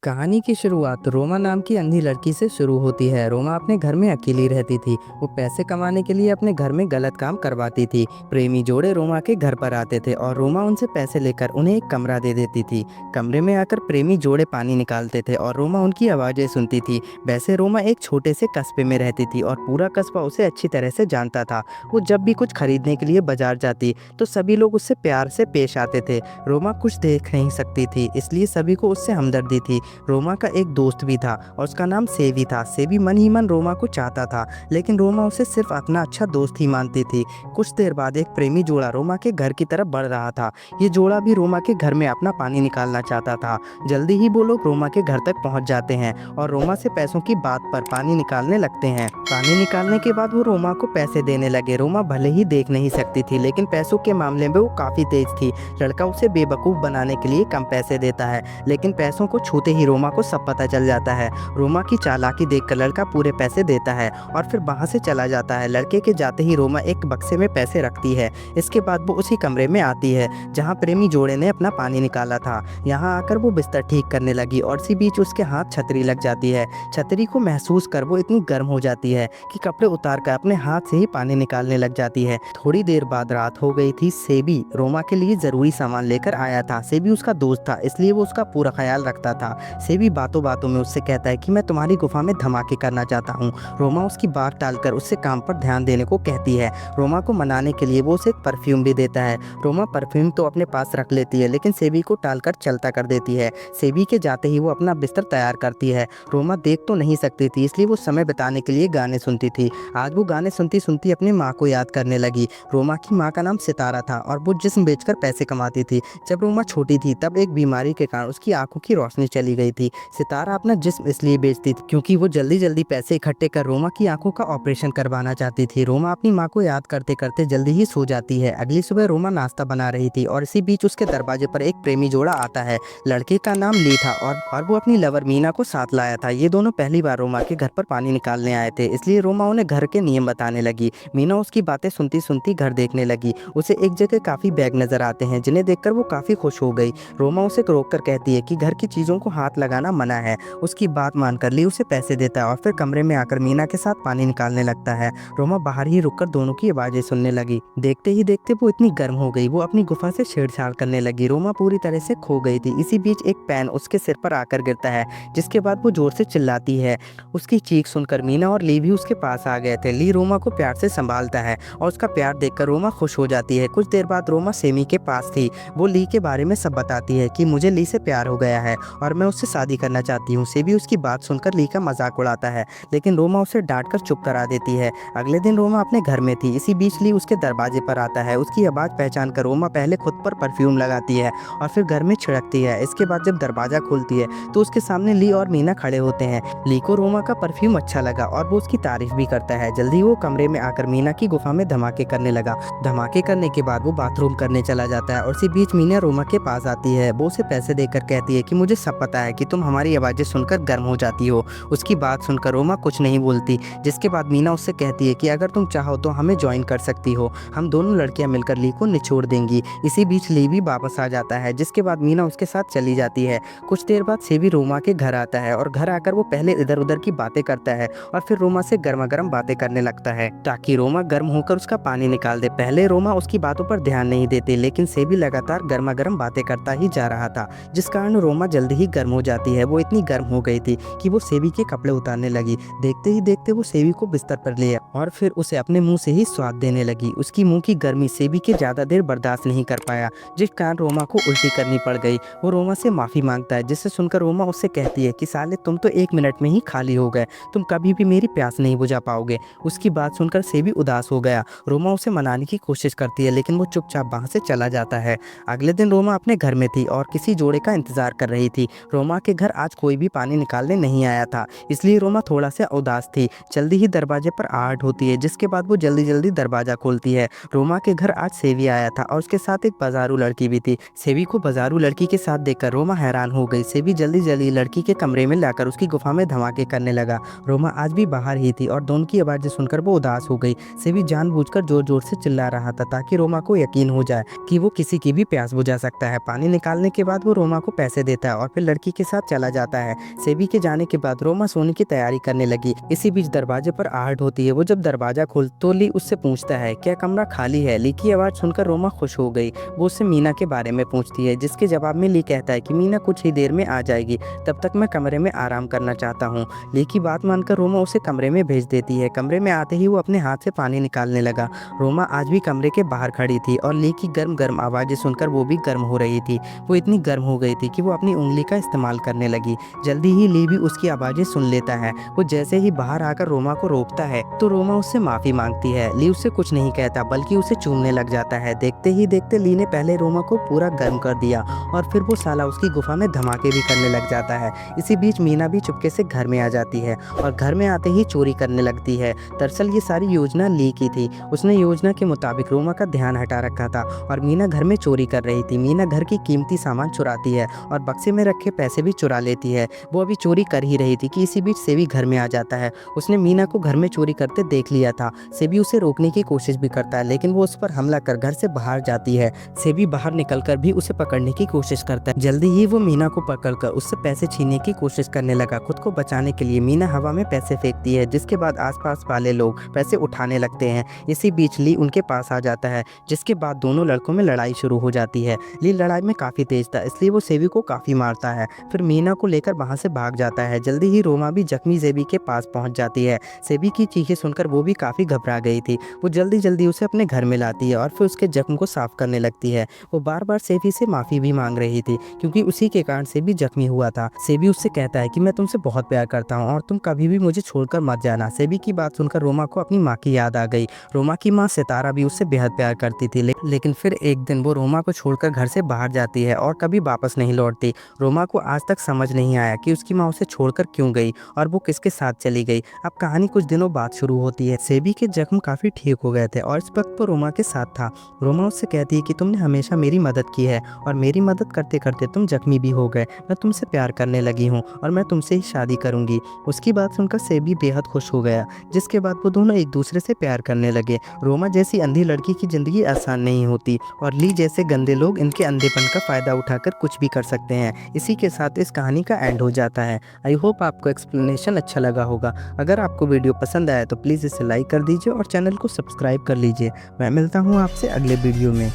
कहानी की शुरुआत रोमा नाम की अंधी लड़की से शुरू होती है। रोमा अपने घर में अकेली रहती थी। वो पैसे कमाने के लिए अपने घर में गलत काम करवाती थी। प्रेमी जोड़े रोमा के घर पर आते थे और रोमा उनसे पैसे लेकर उन्हें एक कमरा दे देती थी। कमरे में आकर प्रेमी जोड़े पानी निकालते थे और रोमा उनकी आवाज़ें सुनती थी। वैसे रोमा एक छोटे से कस्बे में रहती थी और पूरा कस्बा उसे अच्छी तरह से जानता था। वो जब भी कुछ खरीदने के लिए बाजार जाती तो सभी लोग उससे प्यार से पेश आते थे। रोमा कुछ देख नहीं सकती थी, इसलिए सभी को उससे हमदर्दी थी। रोमा का एक दोस्त भी था और उसका नाम सेवी था। सेवी मन ही मन रोमा को चाहता था, लेकिन रोमा उसे सिर्फ अपना अच्छा दोस्त ही मानती थी। कुछ देर बाद एक प्रेमी जोड़ा रोमा के घर की तरफ बढ़ रहा था। ये जोड़ा भी रोमा के घर में अपना पानी निकालना चाहता था। जल्दी ही वो लोग रोमा के घर तक पहुंच जाते हैं और रोमा से पैसों की बात पर पानी निकालने लगते हैं। पानी निकालने के बाद वो रोमा को पैसे देने लगे। रोमा भले ही देख नहीं सकती थी, लेकिन पैसों के मामले में वो काफ़ी तेज थी। लड़का उसे बेवकूफ़ बनाने के लिए कम पैसे देता है, लेकिन पैसों को छूते ही रोमा को सब पता चल जाता है। रोमा की चालाकी देखकर लड़का पूरे पैसे देता है और फिर वहाँ से चला जाता है। लड़के के जाते ही रोमा एक बक्से में पैसे रखती है। इसके बाद वो उसी कमरे में आती है जहाँ प्रेमी जोड़े ने अपना पानी निकाला था। यहाँ आकर वो बिस्तर ठीक करने लगी और इसी बीच उसके हाथ छतरी लग जाती है। छतरी को महसूस कर वो इतनी गर्म हो जाती है कि कपड़े उतार कर अपने हाथ से ही पानी निकालने लग जाती है। थोड़ी देर बाद रात हो गई थी। सेबी रोमा के लिए ज़रूरी सामान लेकर आया था। सेबी उसका दोस्त था, इसलिए वो उसका पूरा ख्याल रखता था। सेबी बातों बातों में उससे कहता है कि मैं तुम्हारी गुफा में धमाके करना चाहता हूँ। रोमा उसकी बात टालकर उससे काम पर ध्यान देने को कहती है। रोमा को मनाने के लिए वो उसे एक परफ्यूम भी देता है। रोमा परफ्यूम तो अपने पास रख लेती है, लेकिन सेबी को टालकर चलता कर देती है। सेबी के जाते ही वो अपना बिस्तर तैयार करती है। रोमा देख तो नहीं सकती थी, इसलिए वो समय बिताने के लिए गाने सुनती थी। आज वो गाने सुनती सुनती अपनी माँ को याद करने लगी। रोमा की माँ का नाम सितारा था और वो जिस्म बेचकर पैसे कमाती थी। जब रोमा छोटी थी तब एक बीमारी के कारण उसकी आंखों की रोशनी चली गई थी। सितारा अपना जिस्म इसलिए बेचती थी क्योंकि वो जल्दी जल्दी पैसे इकट्ठे कर रोमा की आंखों का ऑपरेशन करवाना चाहती थी। रोमा अपनी माँ को याद करते करते जल्दी ही सो जाती है। अगली सुबह रोमा नाश्ता बना रही थी और इसी बीच उसके दरवाजे पर एक प्रेमी जोड़ा आता है। लड़के का नाम ली था और वो अपनी लवर मीना को साथ लाया था। ये दोनों पहली बार रोमा के घर पर पानी निकालने आए थे, इसलिए रोमा उन्हें घर के नियम बताने लगी। मीना उसकी बातें सुनती सुनती घर देखने लगी। उसे एक जगह काफ़ी बैग नजर आते हैं, जिन्हें देखकर वो काफ़ी खुश हो गई। रोमा उसे रोक कर कहती है कि घर की चीज़ों को हाथ लगाना मना है। उसकी बात मानकर ली उसे पैसे देता है और फिर कमरे में आकर मीना के साथ पानी निकालने लगता है। रोमा बाहर ही रुककर दोनों की आवाज़ें सुनने लगी। देखते ही देखते वो इतनी गर्म हो गई, वो अपनी गुफा से छेड़छाड़ करने लगी। रोमा पूरी तरह से खो गई थी। इसी बीच एक पैन उसके सिर पर आकर गिरता है, जिसके बाद वो जोर से चिल्लाती है। उसकी चीख सुनकर मीना और ली भी उसके पास आ गए थे। ली रोमा को प्यार से संभालता है और उसका प्यार देखकर रोमा खुश हो जाती है। कुछ देर बाद रोमा सेमी के पास थी। वो ली के बारे में सब बताती है कि मुझे ली से प्यार हो गया है और मैं उससे शादी करना चाहती हूँ। सेबी उसकी बात सुनकर ली का मजाक उड़ाता है, लेकिन रोमा उसे डांट कर चुप करा देती है। अगले दिन रोमा अपने घर में थी। इसी बीच ली उसके दरवाजे पर आता है। उसकी आवाज़ पहचान कर रोमा पहले खुद पर परफ्यूम लगाती है और फिर घर में छिड़कती है। इसके बाद जब दरवाज़ा खुलती है तो उसके सामने ली और मीना खड़े होते हैं। ली को रोमा का परफ्यूम अच्छा लगा और वो उसकी तारीफ भी करता है। जल्दी वो कमरे में आकर मीना की गुफा में धमाके करने लगा। धमाके करने के बाद वो बाथरूम करने चला जाता है और इसी बीच मीना रोमा के पास आती है। वो उसे पैसे देकर कहती है कि मुझे सब पता है कि तुम हमारी आवाज़ें सुनकर गर्म हो जाती हो। उसकी बात सुनकर रोमा कुछ नहीं बोलती, जिसके बाद मीना उससे कहती है कि अगर तुम चाहो तो हमें ज्वाइन कर सकती हो। हम दोनों लड़कियां मिलकर ली को निचोड़ देंगी। इसी बीच ली भी वापस आ जाता है, जिसके बाद मीना उसके साथ चली जाती है। कुछ देर बाद सेबी रोमा के घर आता है और घर आकर वो पहले इधर उधर की बातें करता है और फिर रोमा से गर्मा गर्म बातें करने लगता है ताकि रोमा गर्म होकर उसका पानी निकाल दे। पहले रोमा उसकी बातों पर ध्यान नहीं देती, लेकिन सेबी लगातार गर्मा गर्म बातें करता ही जा रहा था, जिस कारण रोमा जल्दी ही गर्म हो जाती है। वो इतनी गर्म हो गई थी कि वो सेबी के कपड़े उतारने लगी। देखते ही देखते वो सेबी को बिस्तर पर ले और फिर उसे अपने मुंह से ही स्वाद देने लगी। उसकी मुंह की गर्मी सेबी के ज़्यादा देर बर्दाश्त नहीं कर पाया, जिस कारण रोमा को उल्टी करनी पड़ गई। वो रोमा से माफ़ी मांगता है, जिससे सुनकर रोमा उससे कहती है कि साले तुम तो 1 मिनट में ही खाली हो गए, तुम कभी भी मेरी प्यास नहीं बुझा पाओगे। उसकी बात सुनकर सेबी उदास हो गया। रोमा उसे मनाने की कोशिश करती है, लेकिन वो चुपचाप वहाँ से चला जाता है। अगले दिन रोमा अपने घर में थी और किसी जोड़े का इंतजार कर रही थी। रोमा के घर आज कोई भी पानी निकालने नहीं आया था, इसलिए रोमा थोड़ा सा उदास थी। जल्दी ही दरवाजे पर आहट होती है, जिसके बाद वो जल्दी जल्दी दरवाजा खोलती है। रोमा के घर आज सेवी आया था और उसके साथ एक बाजारू लड़की भी थी। सेवी को बाजारू लड़की के साथ देखकर रोमा हैरान हो गई। सेवी जल्दी जल्दी लड़की के कमरे में लाकर उसकी गुफा में धमाके करने लगा। रोमा आज भी बाहर ही थी और दोनों की आवाज़ें सुनकर वो उदास हो गई। सेवी जानबूझकर जोर जोर से चिल्ला रहा था ताकि रोमा को यकीन हो जाए कि वो किसी की भी प्यास बुझा सकता है। पानी निकालने के बाद वो रोमा को पैसे देता है और फिर लड़की के साथ चला जाता है। सेबी के जाने के बाद रोमा सोने की तैयारी करने लगी। इसी बीच दरवाजे पर आहट होती है। वो जब दरवाजा खोल तो ली उससे पूछता है क्या कमरा खाली है। ली की आवाज़ सुनकर रोमा खुश हो गई। वो उससे मीना के बारे में पूछती है, जिसके जवाब में ली कहता है कि मीना कुछ ही देर में आ जाएगी, तब तक मैं कमरे में आराम करना चाहता हूँ। ली की बात मानकर रोमा उसे कमरे में भेज देती है। कमरे में आते ही वो अपने हाथ से पानी निकालने लगा। रोमा आज भी कमरे के बाहर खड़ी थी और ली की गर्म गर्म आवाज़ें सुनकर वो भी गर्म हो रही थी। वो इतनी गर्म हो गई थी कि वो अपनी उंगली का इस्तेमाल करने लगी। जल्दी ही ली भी उसकी आवाज़ें सुन लेता है। वो जैसे ही बाहर आकर रोमा को रोकता है तो रोमा उससे माफ़ी मांगती है। ली उससे कुछ नहीं कहता बल्कि उसे चूमने लग जाता है। देखते ही देखते ली ने पहले रोमा को पूरा गर्म कर दिया और फिर वो साला उसकी गुफा में धमाके भी करने लग जाता है। इसी बीच मीना भी चुपके से घर में आ जाती है और घर में आते ही चोरी करने लगती है। दरअसल ये सारी योजना ली की थी। उसने योजना के मुताबिक रोमा का ध्यान हटा रखा था और मीना घर में चोरी कर रही थी। मीना घर की कीमती सामान चुराती है और बक्से में रखे पैसे भी चुरा लेती है। वो अभी चोरी कर ही रही थी कि इसी बीच सेबी घर में आ जाता है। उसने मीना को घर में चोरी करते देख लिया था। सेबी उसे रोकने की कोशिश भी करता है लेकिन वो उस पर हमला कर घर से बाहर जाती है। सेबी बाहर निकलकर भी उसे पकड़ने की कोशिश करता है। जल्दी ही वो मीना को पकड़कर उससे पैसे छीनने की कोशिश करने लगा। खुद को बचाने के लिए मीना हवा में पैसे फेंकती है, जिसके बाद आसपास वाले लोग पैसे उठाने लगते हैं। इसी बीच ली उनके पास आ जाता है, जिसके बाद दोनों लड़कों में लड़ाई शुरू हो जाती है। ली लड़ाई में काफ़ी तेज था इसलिए वो सेबी को काफ़ी मारता है, फिर मीना को लेकर वहाँ से भाग जाता है। जल्दी ही रोमा भी जख्मी सेबी के पास पहुँच जाती है। सेबी की चीखें सुनकर वो भी काफ़ी घबरा गई थी। वो जल्दी जल्दी उसे अपने घर में लाती है और फिर उसके जख्म को साफ करने लगती है। वो बार बार सेबी से माफ़ी भी मांग रही थी क्योंकि उसी के कारण सेबी जख्मी हुआ था। सेबी उससे कहता है कि मैं तुमसे बहुत प्यार करता हूँ और तुम कभी भी मुझे छोड़कर मत जाना। सेबी की बात सुनकर रोमा को अपनी माँ की याद आ गई। रोमा की माँ सितारा भी उससे बेहद प्यार करती थी लेकिन फिर एक दिन वो रोमा को छोड़कर घर से बाहर जाती है और कभी वापस नहीं लौटती। रोमा को आज तक समझ नहीं आया कि उसकी माँ उसे छोड़कर क्यों गई और वो किसके साथ चली गई। अब कहानी कुछ दिनों बाद शुरू होती है। सेबी के जख्म काफ़ी ठीक हो गए थे और इस वक्त वो रोमा के साथ था। रोमा उससे कहती है कि तुमने हमेशा मेरी मदद की है और मेरी मदद करते करते तुम जख्मी भी हो गए। मैं तुमसे प्यार करने लगी हूँ और मैं तुमसे ही शादी करूँगी। उसकी बात सुनकर सेबी बेहद खुश हो गया, जिसके बाद वो दोनों एक दूसरे से प्यार करने लगे। रोमा जैसी अंधी लड़की की ज़िंदगी आसान नहीं होती और ली जैसे गंदे लोग इनके अंधेपन का फ़ायदा उठाकर कुछ भी कर सकते हैं। इसी के साथ इस कहानी का एंड हो जाता है। आई होप आपको एक्सप्लेनेशन अच्छा लगा होगा। अगर आपको वीडियो पसंद आया तो प्लीज़ इसे लाइक कर दीजिए और चैनल को सब्सक्राइब कर लीजिए। मैं मिलता हूँ आपसे अगले वीडियो में।